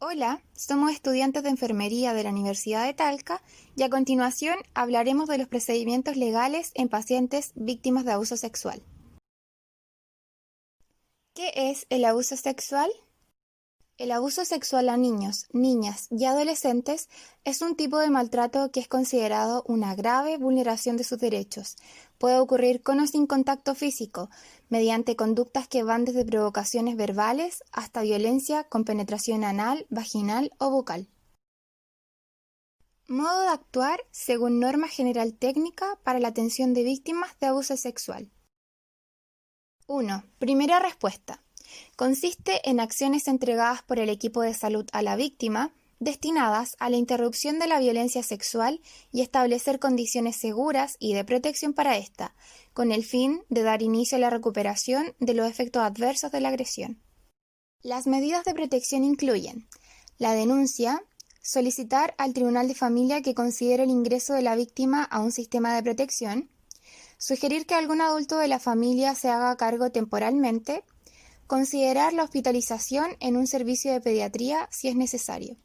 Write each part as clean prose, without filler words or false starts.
Hola, somos estudiantes de enfermería de la Universidad de Talca y a continuación hablaremos de los procedimientos legales en pacientes víctimas de abuso sexual. ¿Qué es el abuso sexual? El abuso sexual a niños, niñas y adolescentes es un tipo de maltrato que es considerado una grave vulneración de sus derechos. Puede ocurrir con o sin contacto físico, mediante conductas que van desde provocaciones verbales hasta violencia con penetración anal, vaginal o bucal. Modo de actuar según norma general técnica para la atención de víctimas de abuso sexual. 1. Primera respuesta. Consiste en acciones entregadas por el equipo de salud a la víctima destinadas a la interrupción de la violencia sexual y establecer condiciones seguras y de protección para ésta, con el fin de dar inicio a la recuperación de los efectos adversos de la agresión. Las medidas de protección incluyen la denuncia, solicitar al Tribunal de Familia que considere el ingreso de la víctima a un sistema de protección, sugerir que algún adulto de la familia se haga cargo temporalmente, considerar la hospitalización en un servicio de pediatría si es necesario.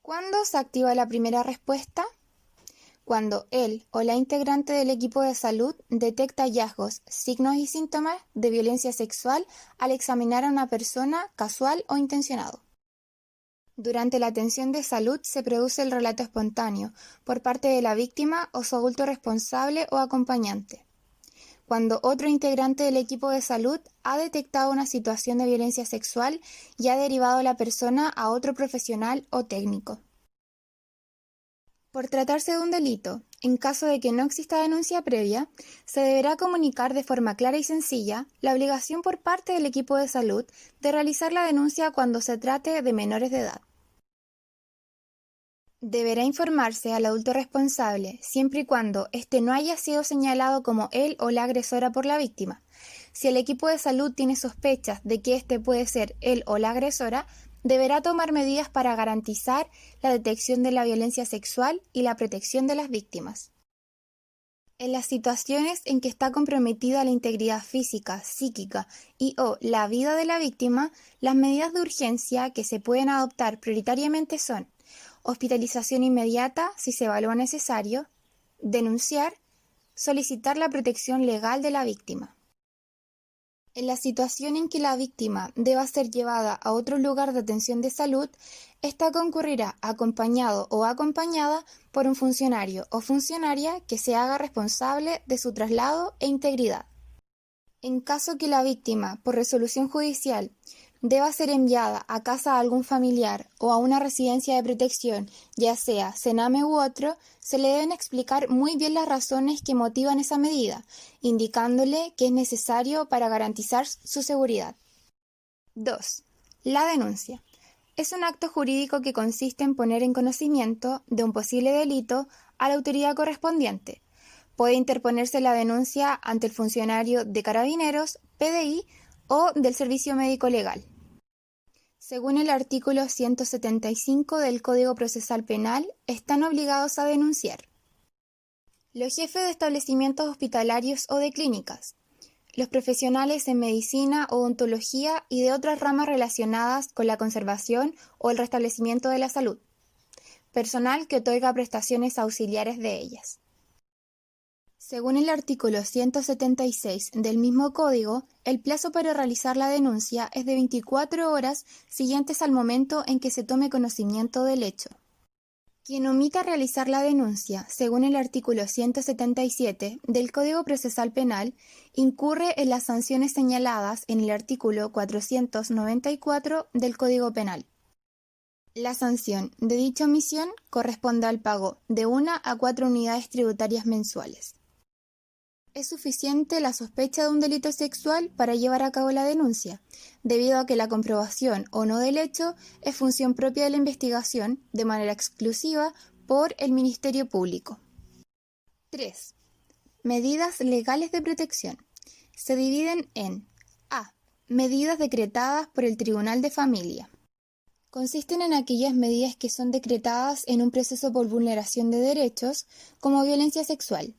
¿Cuándo se activa la primera respuesta? Cuando él o la integrante del equipo de salud detecta hallazgos, signos y síntomas de violencia sexual al examinar a una persona casual o intencionado. Durante la atención de salud se produce el relato espontáneo por parte de la víctima o su adulto responsable o acompañante. Cuando otro integrante del equipo de salud ha detectado una situación de violencia sexual y ha derivado a la persona a otro profesional o técnico. Por tratarse de un delito, en caso de que no exista denuncia previa, se deberá comunicar de forma clara y sencilla la obligación por parte del equipo de salud de realizar la denuncia cuando se trate de menores de edad. Deberá informarse al adulto responsable siempre y cuando éste no haya sido señalado como él o la agresora por la víctima. Si el equipo de salud tiene sospechas de que éste puede ser él o la agresora, deberá tomar medidas para garantizar la detección de la violencia sexual y la protección de las víctimas. En las situaciones en que está comprometida la integridad física, psíquica y o la vida de la víctima, las medidas de urgencia que se pueden adoptar prioritariamente son hospitalización inmediata si se evalúa necesario, denunciar, solicitar la protección legal de la víctima. En la situación en que la víctima deba ser llevada a otro lugar de atención de salud, ésta concurrirá acompañado o acompañada por un funcionario o funcionaria que se haga responsable de su traslado e integridad. En caso que la víctima, por resolución judicial, deba ser enviada a casa de algún familiar o a una residencia de protección, ya sea Sename u otro, se le deben explicar muy bien las razones que motivan esa medida, indicándole que es necesario para garantizar su seguridad. 2. La denuncia. Es un acto jurídico que consiste en poner en conocimiento de un posible delito a la autoridad correspondiente. Puede interponerse la denuncia ante el funcionario de Carabineros, PDI o del Servicio Médico Legal. Según el artículo 175 del Código Procesal Penal, están obligados a denunciar los jefes de establecimientos hospitalarios o de clínicas, los profesionales en medicina, odontología y de otras ramas relacionadas con la conservación o el restablecimiento de la salud, personal que otorga prestaciones auxiliares de ellas. Según el artículo 176 del mismo código, el plazo para realizar la denuncia es de 24 horas siguientes al momento en que se tome conocimiento del hecho. Quien omita realizar la denuncia, según el artículo 177 del Código Procesal Penal, incurre en las sanciones señaladas en el artículo 494 del Código Penal. La sanción de dicha omisión corresponde al pago de 1 a 4 unidades tributarias mensuales. Es suficiente la sospecha de un delito sexual para llevar a cabo la denuncia, debido a que la comprobación o no del hecho es función propia de la investigación de manera exclusiva por el Ministerio Público. 3. Medidas legales de protección. Se dividen en a. Medidas decretadas por el Tribunal de Familia. Consisten en aquellas medidas que son decretadas en un proceso por vulneración de derechos, como violencia sexual.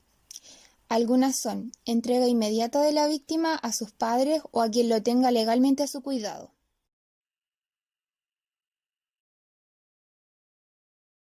Algunas son entrega inmediata de la víctima a sus padres o a quien lo tenga legalmente a su cuidado.